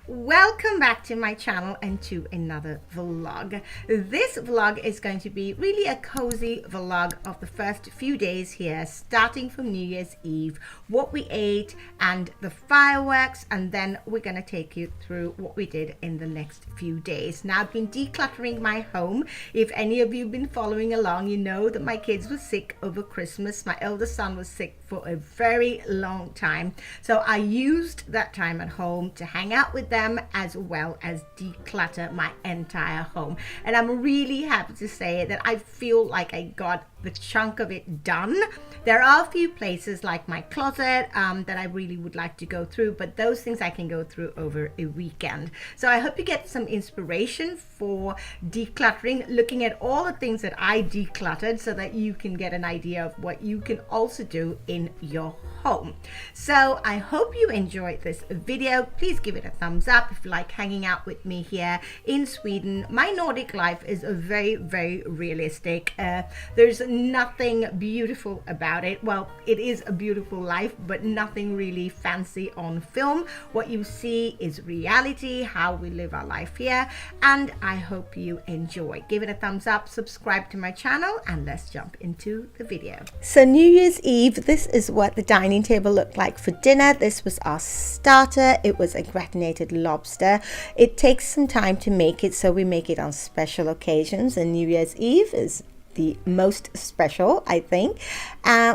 Welcome back to my channel and to another vlog. This vlog is going to be really a cozy vlog of the first few days here, starting from New Year's Eve, what we ate and the fireworks, and then we're going to take you through what we did in the next few days. Now, I've been decluttering my home. If any of you have been following along, you know that my kids were sick over Christmas. My eldest son was sick for a very long time. So I used that time at home to hang out with them as well as declutter my entire home. And I'm really happy to say that I feel like I got the chunk of it done. There are a few places like my closet that I really would like to go through, but those things I can go through over a weekend. So I hope you get some inspiration for decluttering, looking at all the things that I decluttered so that you can get an idea of what you can also do in your home. So I hope you enjoyed this video. Please give it a thumbs up if you like hanging out with me here in Sweden. My Nordic life is very, very realistic. There's nothing beautiful about it. Well, it is a beautiful life, but nothing really fancy on film. What you see is reality, how we live our life here, and I hope you enjoy. Give it a thumbs up, subscribe to my channel, and let's jump into the video. So New Year's Eve, this is what the dining table looked like for dinner. This was our starter. It was a gratinated lobster. It takes some time to make it, so we make it on special occasions, and New Year's Eve is the most special, I think.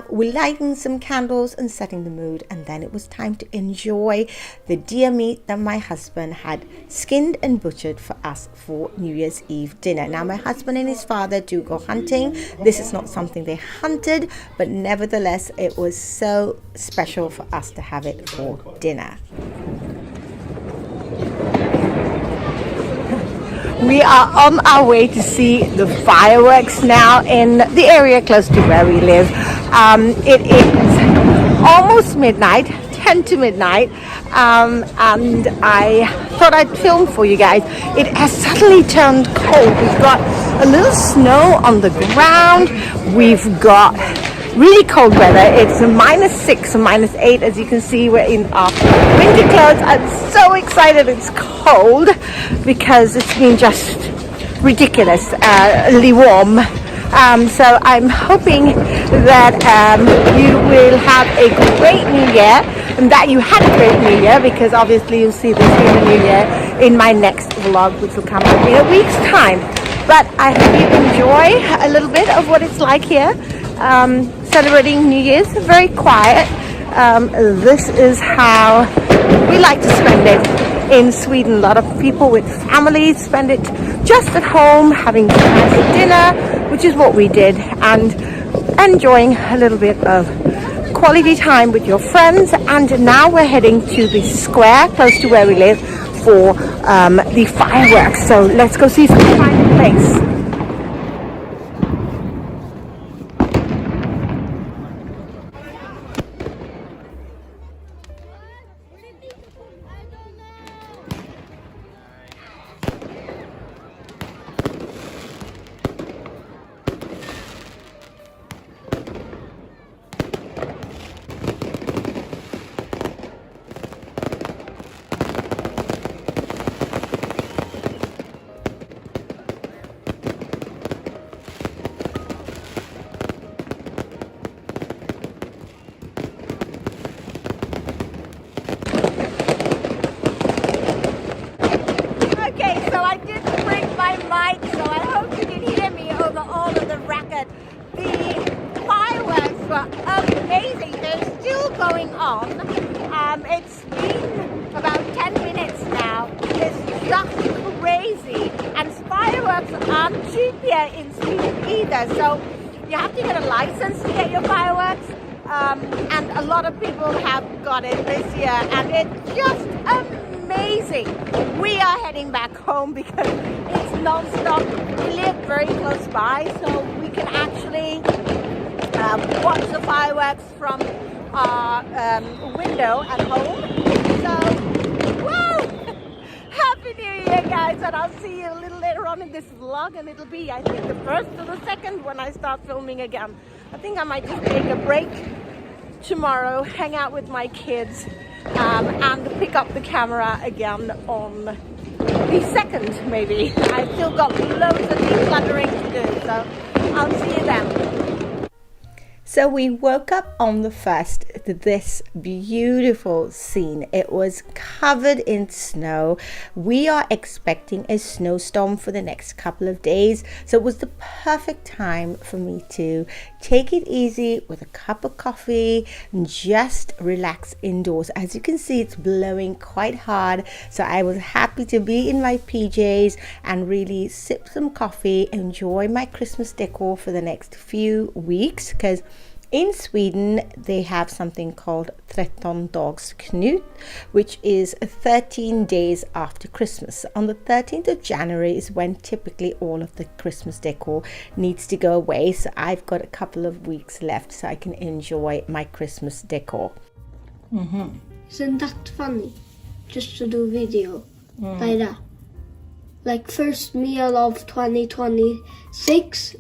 We lighting some candles and setting the mood, and then it was time to enjoy the deer meat that my husband had skinned and butchered for us for New Year's Eve dinner. Now, my husband and his father do go hunting. This is not something they hunted, but nevertheless it was so special for us to have it for dinner. We are on our way to see the fireworks now in the area close to where we live. It is almost midnight, 10 to midnight, and I thought I'd film for you guys. It has suddenly turned cold. We've got a little snow on the ground. We've got really cold weather. It's -6 or -8, as you can see. We're in our winter clothes. I'm so excited it's cold because it's been just ridiculously warm. So I'm hoping that you will have a great New Year, and that you had a great New Year, because obviously you'll see this in the New Year in my next vlog, which will come up in a week's time. But I hope you enjoy a little bit of what it's like here. Celebrating New Year's, very quiet. This is how we like to spend it in Sweden. A lot of people with families spend it just at home, having a nice dinner, which is what we did, and enjoying a little bit of quality time with your friends. And now we're heading to the square close to where we live for the fireworks. So let's go see if we can find a place. Amazing. They're still going on. It's been about 10 minutes now. It's just crazy. And fireworks aren't cheap here in Sweden either. So you have to get a license to get your fireworks. And a lot of people have got it this year. And it's just amazing. We are heading back home because it's non-stop. We live very close by, so we can actually watch the fireworks from our window at home. So, woo! Happy New Year, guys, and I'll see you a little later on in this vlog, and it'll be, I think, the first or the second when I start filming again. I think I might just take a break tomorrow, hang out with my kids, and pick up the camera again on the 2nd maybe. I've still got loads of decluttering to do, so I'll see you then. So we woke up on the 1st to this beautiful scene. It was covered in snow. We are expecting a snowstorm for the next couple of days. So it was the perfect time for me to take it easy with a cup of coffee and just relax indoors. As you can see, it's blowing quite hard. So I was happy to be in my PJs and really sip some coffee, enjoy my Christmas decor for the next few weeks, because in Sweden, they have something called 13 dags Knut, which is 13 days after Christmas. On the 13th of January is when typically all of the Christmas decor needs to go away. So I've got a couple of weeks left so I can enjoy my Christmas decor. Isn't that funny? Just to do video like that. Like first meal of 2026.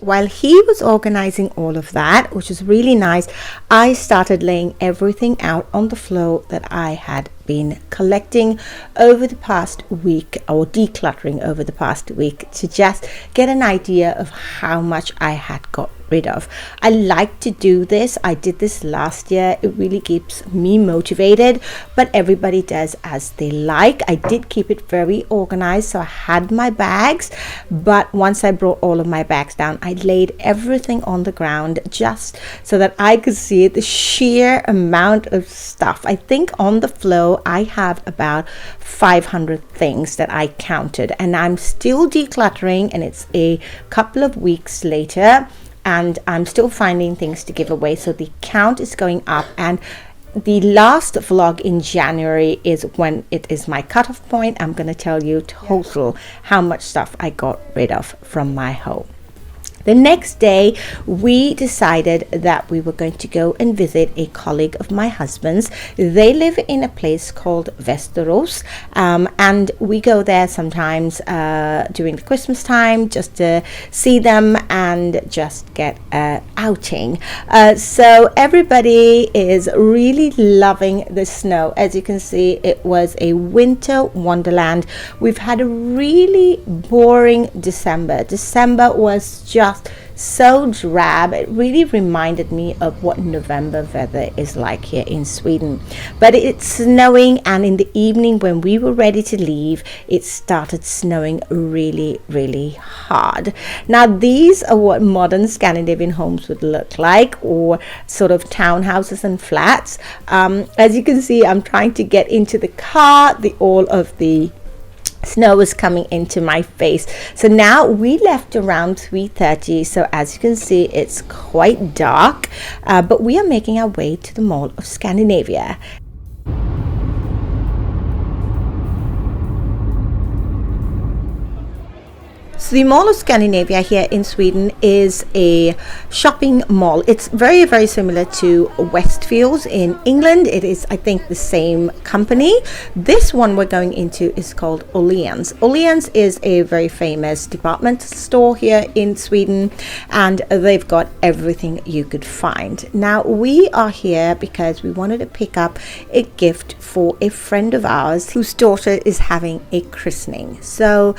While he was organizing all of that, which was really nice, I started laying everything out on the floor that I had been collecting over the past week, or decluttering over the past week, to just get an idea of how much I had got rid of. I like to do this. I did this last year. It really keeps me motivated, but everybody does as they like. I did keep it very organized, so I had my bags, but once I brought all of my bags down, I laid everything on the ground just so that I could see the sheer amount of stuff. I think on the floor I have about 500 things that I counted, and I'm still decluttering, and it's a couple of weeks later and I'm still finding things to give away, so the count is going up. And the last vlog in January is when it is my cutoff point. I'm going to tell you total how much stuff I got rid of from my home. The next day, we decided that we were going to go and visit a colleague of my husband's. They live in a place called Västerås, and we go there sometimes during the Christmas time just to see them and just get an outing. So everybody is really loving the snow. As you can see, it was a winter wonderland. We've had a really boring December. December was just so drab. It really reminded me of what November weather is like here in Sweden. But it's snowing, and in the evening when we were ready to leave, it started snowing really, really hard. Now these are what modern Scandinavian homes would look like, or sort of townhouses and flats. As you can see, I'm trying to get into the car. All of the snow is coming into my face. So now we left around 3:30, so as you can see, it's quite dark, but we are making our way to the Mall of Scandinavia. So the Mall of Scandinavia here in Sweden is a shopping mall. It's very, very similar to Westfields in England. It is, I think, the same company. This one we're going into is called Åhleans. Åhleans is a very famous department store here in Sweden, and they've got everything you could find. Now we are here because we wanted to pick up a gift for a friend of ours whose daughter is having a christening. So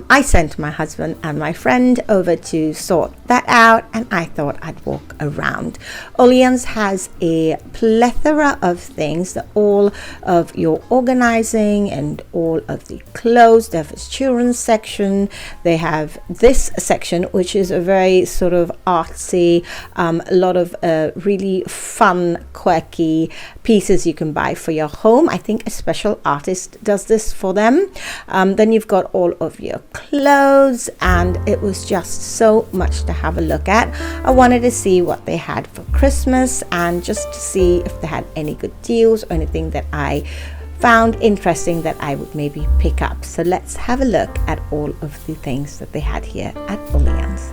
I sent my husband and my friend over to sort that out, and I thought I'd walk around. Åhleans has a plethora of things, all of your organizing and all of the clothes. They have a children's section. They have this section, which is a very sort of artsy, a lot of really fun, quirky pieces you can buy for your home. I think a special artist does this for them. Then you've got all of your clothes, and it was just so much to have a look at. I wanted to see what they had for Christmas and just to see if they had any good deals or anything that I found interesting that I would maybe pick up. So let's have a look at all of the things that they had here at Åhleans.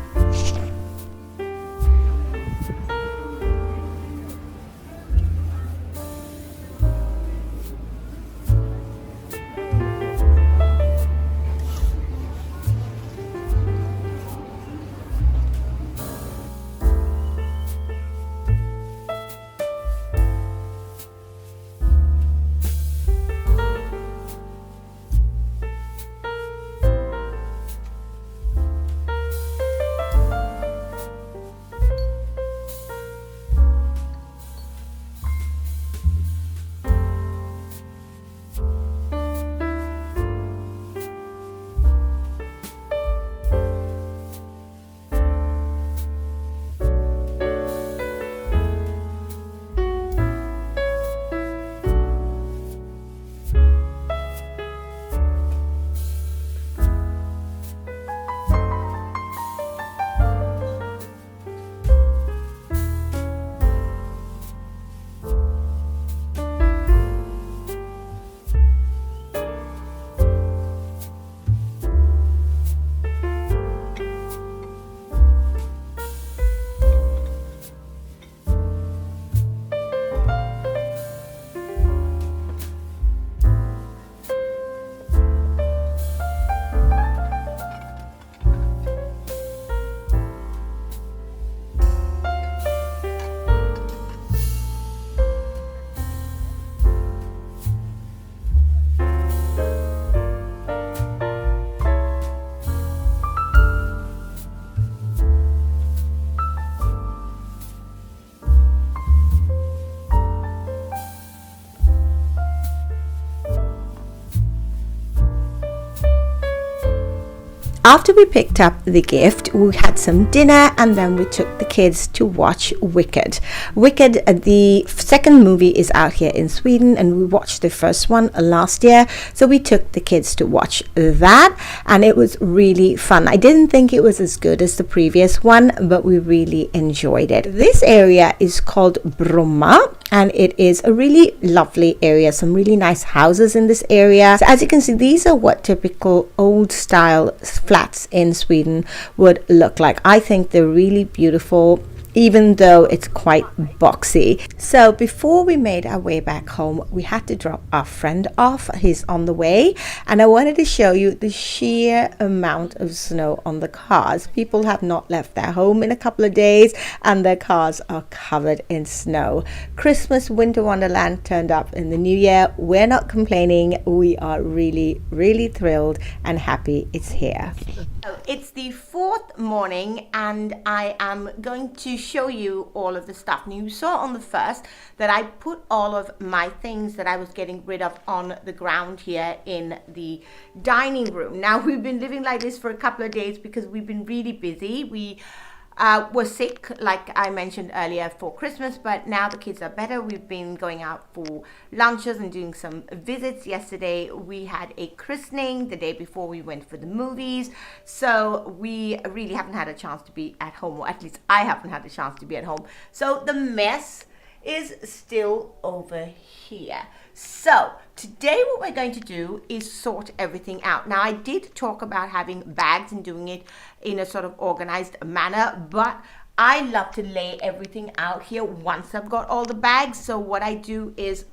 after we picked up the gift, we had some dinner and then we took the kids to watch Wicked. Wicked, the second movie, is out here in Sweden, and we watched the first one last year, so we took the kids to watch that, and it was really fun. I didn't think it was as good as the previous one, but we really enjoyed it. This area is called Bromma, and it is a really lovely area, some really nice houses in this area. So as you can see, these are what typical old style flats in Sweden would look like. I think they're really beautiful, even though it's quite boxy. So before we made our way back home, we had to drop our friend off. He's on the way, and I wanted to show you the sheer amount of snow on the cars. People have not left their home in a couple of days and their cars are covered in snow. Christmas Winter Wonderland turned up in the new year. We're not complaining. We are really, really thrilled and happy it's here. It's the fourth morning and I am going to show you all of the stuff. Now, you saw on the first that I put all of my things that I was getting rid of on the ground here in the dining room. Now, we've been living like this for a couple of days because we've been really busy. We were sick, like I mentioned earlier, for Christmas, but now the kids are better. We've been going out for lunches and doing some visits. Yesterday we had a christening. The day before we went for the movies. So we really haven't had a chance to be at home, or at least I haven't had a chance to be at home. So the mess is still over here. So today what we're going to do is sort everything out. Now, I did talk about having bags and doing it in a sort of organized manner, but I love to lay everything out here once I've got all the bags. So what I do is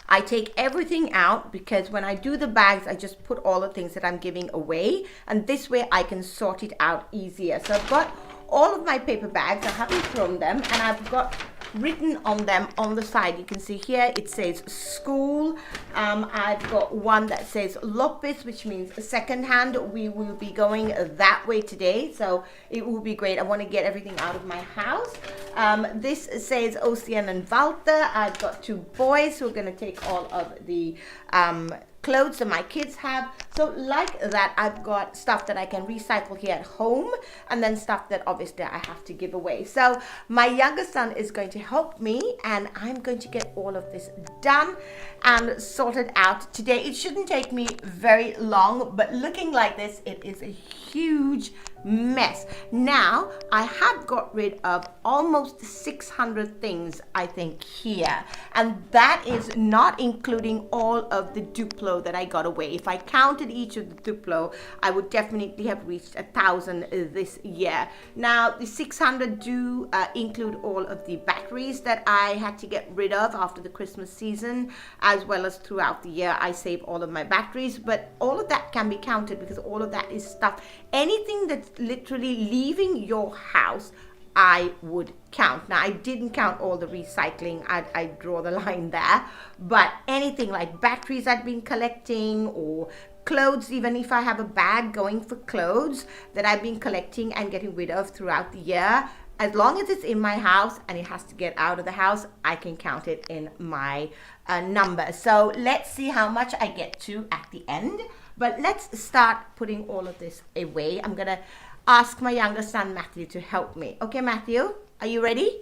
I take everything out, because when I do the bags, I just put all the things that I'm giving away, and this way I can sort it out easier. So I've got all of my paper bags. I haven't thrown them, and I've got written on them on the side, you can see here, it says school. I've got one that says loppis, which means second hand. We will be going that way today, so it will be great. I want to get everything out of my house. This says Åhlean and Vinter. I've got two boys who are going to take all of the clothes that my kids have. So like that, I've got stuff that I can recycle here at home, and then stuff that obviously I have to give away. So my youngest son is going to help me, and I'm going to get all of this done and sorted out today. It shouldn't take me very long, but looking like this, it is a huge mess. Now, I have got rid of almost 600 things, I think, here, and that is not including all of the Duplo that I got away. If I counted each of the Duplo, I would definitely have reached 1,000 this year. Now, the 600 do include all of the batteries that I had to get rid of after the Christmas season, as well as throughout the year. I save all of my batteries, but all of that can be counted because all of that is stuff. Anything that's literally leaving your house, I would count. Now, I didn't count all the recycling. I draw the line there. But anything like batteries I've been collecting, or clothes, even if I have a bag going for clothes that I've been collecting and getting rid of throughout the year, as long as it's in my house and it has to get out of the house, I can count it in my number. So let's see how much I get to at the end. But let's start putting all of this away. I'm gonna ask my younger son, Matthew, to help me. Okay, Matthew, are you ready?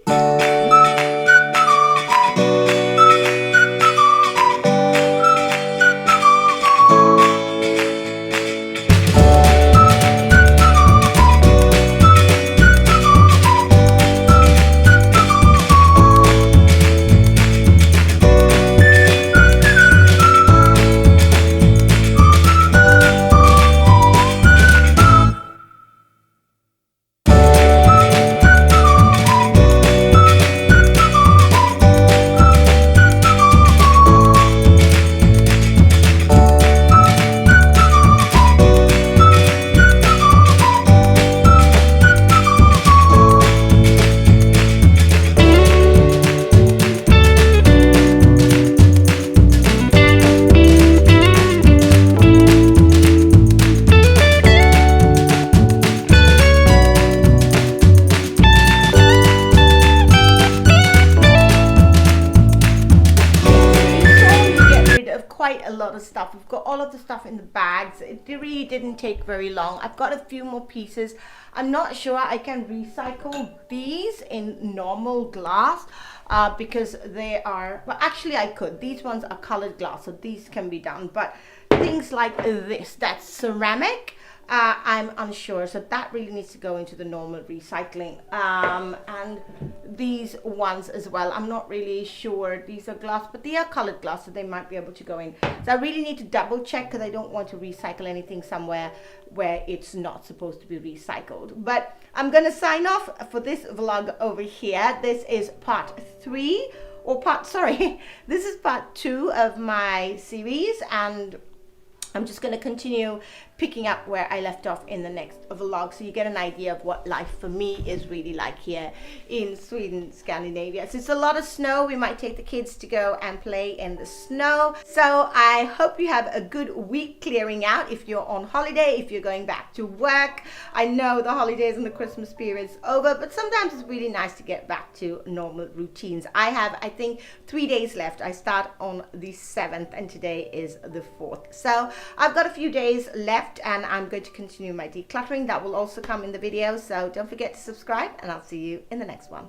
quite a lot of stuff. We've got all of the stuff in the bags. It really didn't take very long. I've got a few more pieces. I'm not sure I can recycle these in normal glass because they are, well, actually I could. These ones are colored glass, so these can be done. But things like this, that's ceramic, I'm unsure, so that really needs to go into the normal recycling. And these ones as well, I'm not really sure. These are glass, but they are colored glass, so they might be able to go in. So I really need to double check because I don't want to recycle anything somewhere where it's not supposed to be recycled. But I'm gonna sign off for this vlog over here. This is part 3, or this is part 2 of my series, and I'm just going to continue picking up where I left off in the next vlog, so you get an idea of what life for me is really like here in Sweden, Scandinavia. So it's a lot of snow. We might take the kids to go and play in the snow. So I hope you have a good week clearing out if you're on holiday, if you're going back to work. I know the holidays and the Christmas period is over, but sometimes it's really nice to get back to normal routines. I have, I think, 3 days left. I start on the 7th and today is the 4th. So I've got a few days left, and I'm going to continue my decluttering. That will also come in the video, so don't forget to subscribe, and I'll see you in the next one.